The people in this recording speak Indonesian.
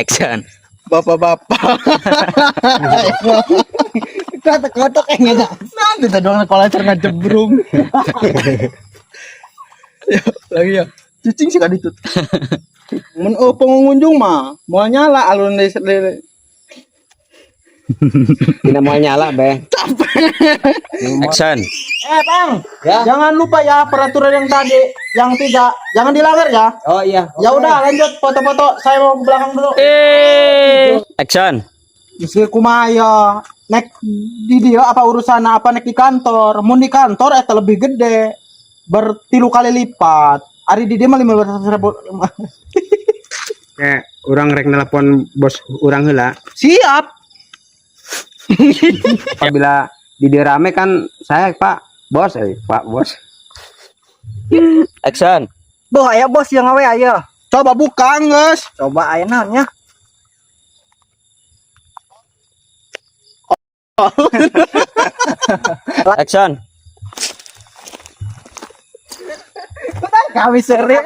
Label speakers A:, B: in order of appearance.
A: Action.
B: Bapak-bapak.
C: Kotak-kotak kayaknya dah.
B: Nanti kita doang kalau cerna jebrung. Ya, lagi ya. Cicing sih kan itu. Pengunjung mah mau nyala alun lele.
C: Tidak mau nyala, Bang.
A: Action.
B: Bang,
C: Ya.
B: jangan lupa ya peraturan yang tadi, yang 3, jangan dilanggar ya.
C: Oh iya.
B: Ya udah lanjut foto-foto, saya mau ke belakang dulu.
A: Action.
B: Isi kumaya, nek di dia apa urusan apa nek di kantor, mun di kantor eta lebih gede, bertilu kali lipat. Ari di dia mah 15.000.
C: Kayak orang rek nelpon bos orang heula.
B: Siap.
C: Apabila di dia rame kan saya Pak Bos, Pak Bos.
A: Action.
D: Boh, aya bos yang awe ayo.
B: Coba buka geus.
D: Coba aya naonnya.
A: Action.
D: Kami seri.